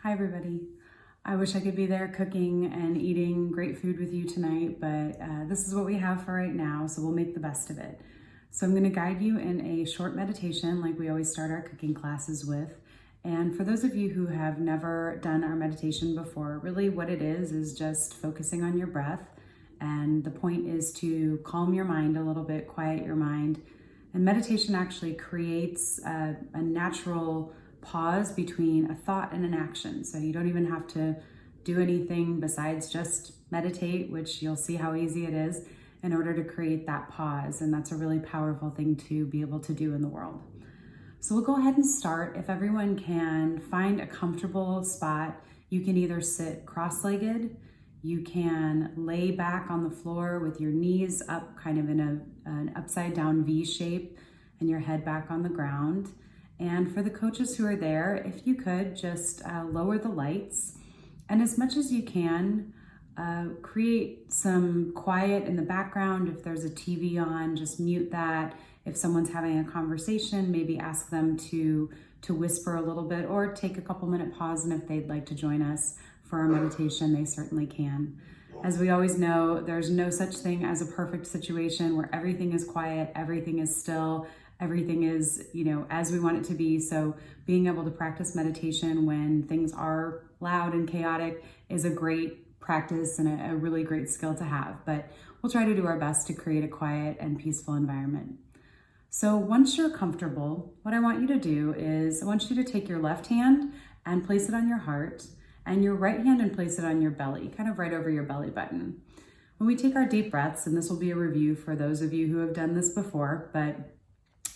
Hi everybody. I wish I could be there cooking and eating great food with you tonight, but this is what we have for right now, so we'll make the best of it. So I'm going to guide you in a short meditation like we always start our cooking classes with. And for those of you who have never done our meditation before, really what it is just focusing on your breath. And the point is to calm your mind a little bit, quiet your mind. And meditation actually creates a natural pause between a thought and an action. So you don't even have to do anything besides just meditate, which you'll see how easy it is, in order to create that pause. And that's a really powerful thing to be able to do in the world. So we'll go ahead and start. If everyone can find a comfortable spot, you can either sit cross-legged, you can lay back on the floor with your knees up kind of in an upside down V shape and your head back on the ground. And for the coaches who are there, if you could just lower the lights, and as much as you can, create some quiet in the background. If there's a TV on, just mute that. If someone's having a conversation, maybe ask them to whisper a little bit or take a couple minute pause, and if they'd like to join us for our meditation, they certainly can. As we always know, there's no such thing as a perfect situation where everything is quiet, everything is still, everything is, as we want it to be. So being able to practice meditation when things are loud and chaotic is a great practice and a really great skill to have. But we'll try to do our best to create a quiet and peaceful environment. So once you're comfortable, what I want you to do is I want you to take your left hand and place it on your heart, and your right hand and place it on your belly, kind of right over your belly button. When we take our deep breaths, and this will be a review for those of you who have done this before, but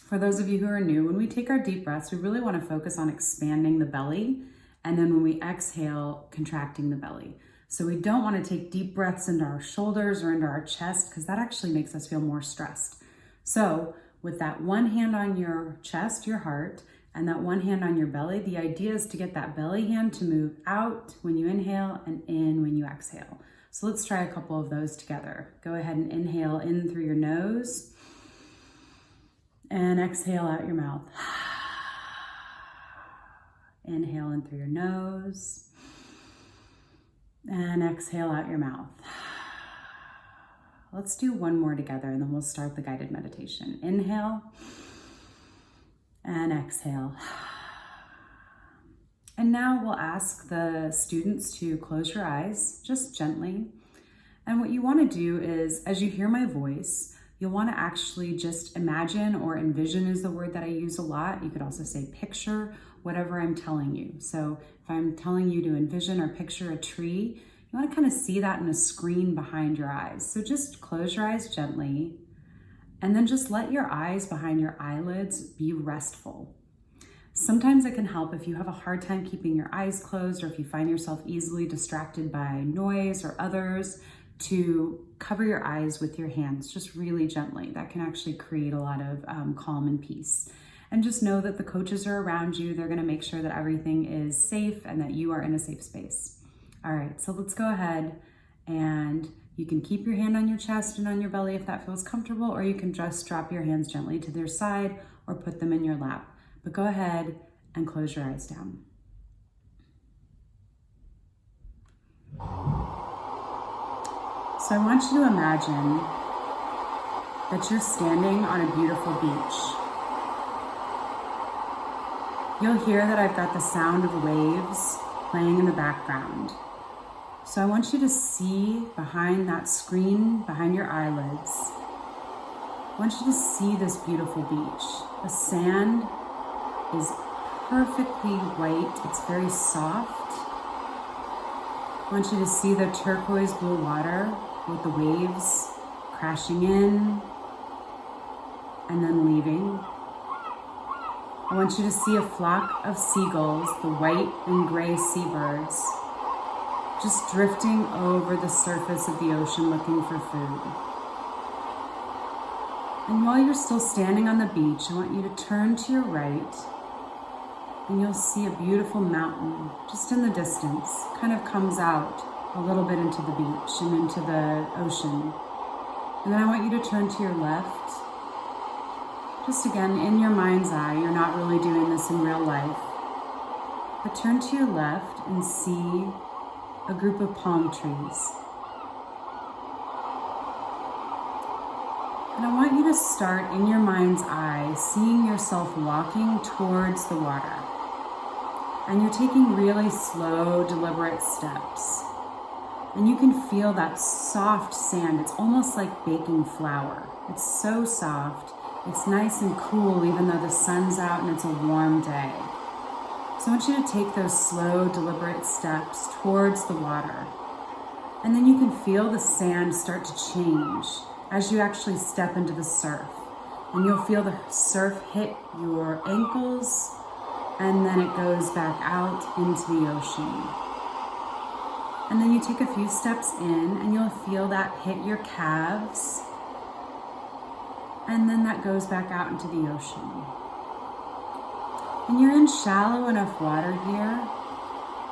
for those of you who are new, when we take our deep breaths, we really want to focus on expanding the belly, and then when we exhale, contracting the belly. So we don't want to take deep breaths into our shoulders or into our chest, because that actually makes us feel more stressed. So with that one hand on your chest, your heart, and that one hand on your belly, the idea is to get that belly hand to move out when you inhale and in when you exhale. So let's try a couple of those together. Go ahead and inhale in through your nose and exhale out your mouth. Inhale in through your nose and exhale out your mouth. Let's do one more together and then we'll start the guided meditation. Inhale and exhale. And now we'll ask the students to close your eyes just gently. And what you want to do is, as you hear my voice, you'll want to actually just imagine, or envision is the word that I use a lot. You could also say picture, whatever I'm telling you. So if I'm telling you to envision or picture a tree, you want to kind of see that in a screen behind your eyes. So just close your eyes gently, and then just let your eyes behind your eyelids be restful. Sometimes it can help if you have a hard time keeping your eyes closed, or if you find yourself easily distracted by noise or others, to cover your eyes with your hands, just really gently. That can actually create a lot of calm and peace. And just know that the coaches are around you. They're gonna make sure that everything is safe and that you are in a safe space. All right, so let's go ahead, and you can keep your hand on your chest and on your belly if that feels comfortable, or you can just drop your hands gently to their side or put them in your lap. But go ahead and close your eyes down. So I want you to imagine that you're standing on a beautiful beach. You'll hear that I've got the sound of waves playing in the background. So I want you to see behind that screen, behind your eyelids, I want you to see this beautiful beach. The sand is perfectly white. It's very soft. I want you to see the turquoise blue water with the waves crashing in and then leaving. I want you to see a flock of seagulls, the white and gray seabirds, just drifting over the surface of the ocean looking for food. And while you're still standing on the beach, I want you to turn to your right, and you'll see a beautiful mountain just in the distance, kind of comes out a little bit into the beach and into the ocean. And then I want you to turn to your left. Just again, in your mind's eye, you're not really doing this in real life. But turn to your left and see a group of palm trees. And I want you to start in your mind's eye, seeing yourself walking towards the water. And you're taking really slow, deliberate steps. And you can feel that soft sand. It's almost like baking flour. It's so soft. It's nice and cool even though the sun's out and it's a warm day. So I want you to take those slow, deliberate steps towards the water. And then you can feel the sand start to change as you actually step into the surf. And you'll feel the surf hit your ankles, and then it goes back out into the ocean. And then you take a few steps in, and you'll feel that hit your calves, and then that goes back out into the ocean. And you're in shallow enough water here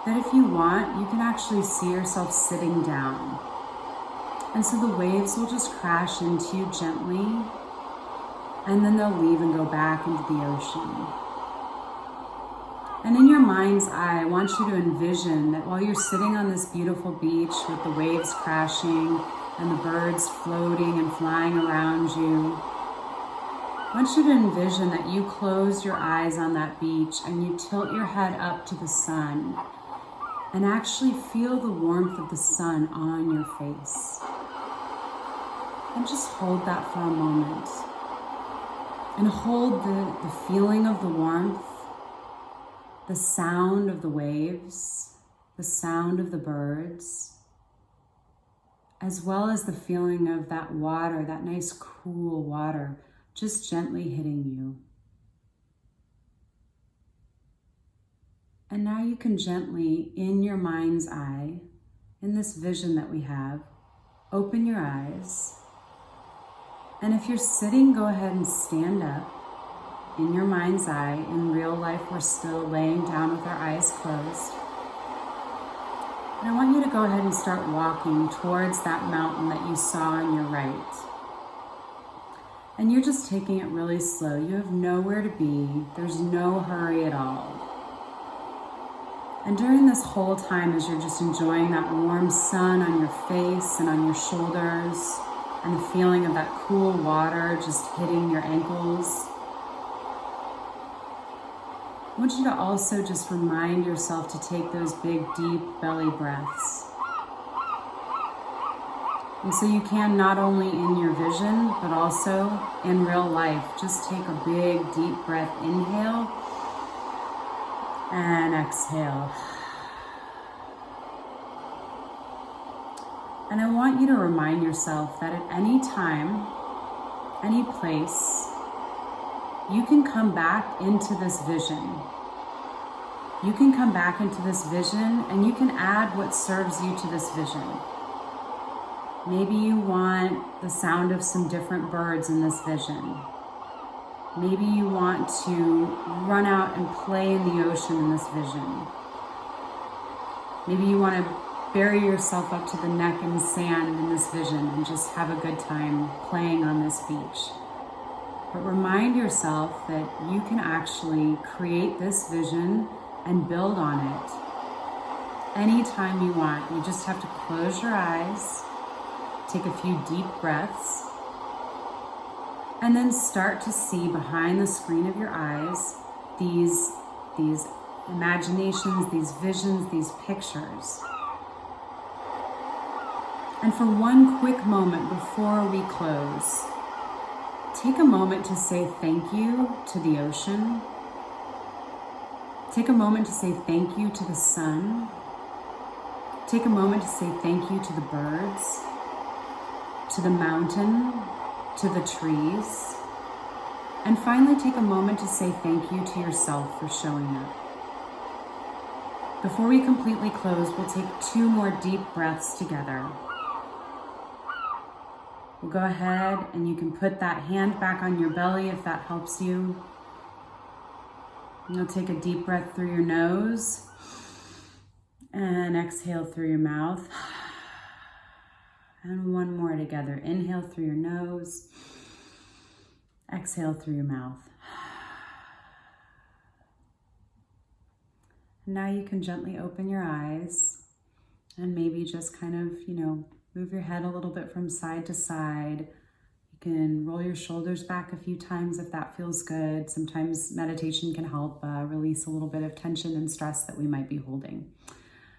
that if you want, you can actually see yourself sitting down. And so the waves will just crash into you gently, and then they'll leave and go back into the ocean. And in your mind's eye, I want you to envision that while you're sitting on this beautiful beach with the waves crashing and the birds floating and flying around you, I want you to envision that you close your eyes on that beach and you tilt your head up to the sun and actually feel the warmth of the sun on your face. And just hold that for a moment. And hold the feeling of the warmth, the sound of the waves, the sound of the birds, as well as the feeling of that water, that nice cool water, just gently hitting you. And now you can gently, in your mind's eye, in this vision that we have, open your eyes. And if you're sitting, go ahead and stand up. In your mind's eye, in real life, we're still laying down with our eyes closed. And I want you to go ahead and start walking towards that mountain that you saw on your right. And you're just taking it really slow. You have nowhere to be. There's no hurry at all. And during this whole time, as you're just enjoying that warm sun on your face and on your shoulders, and the feeling of that cool water just hitting your ankles, I want you to also just remind yourself to take those big, deep belly breaths. And so you can, not only in your vision, but also in real life, just take a big, deep breath. Inhale and exhale. And I want you to remind yourself that at any time, any place, you can come back into this vision. You can come back into this vision and you can add what serves you to this vision. Maybe you want the sound of some different birds in this vision. Maybe you want to run out and play in the ocean in this vision. Maybe you want to bury yourself up to the neck in sand in this vision and just have a good time playing on this beach. But remind yourself that you can actually create this vision and build on it anytime you want. You just have to close your eyes, take a few deep breaths, and then start to see behind the screen of your eyes these imaginations, these visions, these pictures. And for one quick moment before we close, take a moment to say thank you to the ocean. Take a moment to say thank you to the sun. Take a moment to say thank you to the birds, to the mountain, to the trees. And finally, take a moment to say thank you to yourself for showing up. Before we completely close, we'll take 2 more deep breaths together. We'll go ahead and you can put that hand back on your belly if that helps you. And you'll take a deep breath through your nose and exhale through your mouth. And one more together. Inhale through your nose, exhale through your mouth. Now you can gently open your eyes and maybe just kind of, move your head a little bit from side to side. You can roll your shoulders back a few times if that feels good. Sometimes meditation can help release a little bit of tension and stress that we might be holding.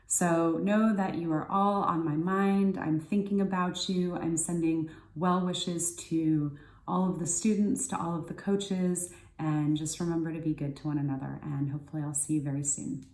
So know that you are all on my mind. I'm thinking about you. I'm sending well wishes to all of the students, to all of the coaches, and just remember to be good to one another. And hopefully I'll see you very soon.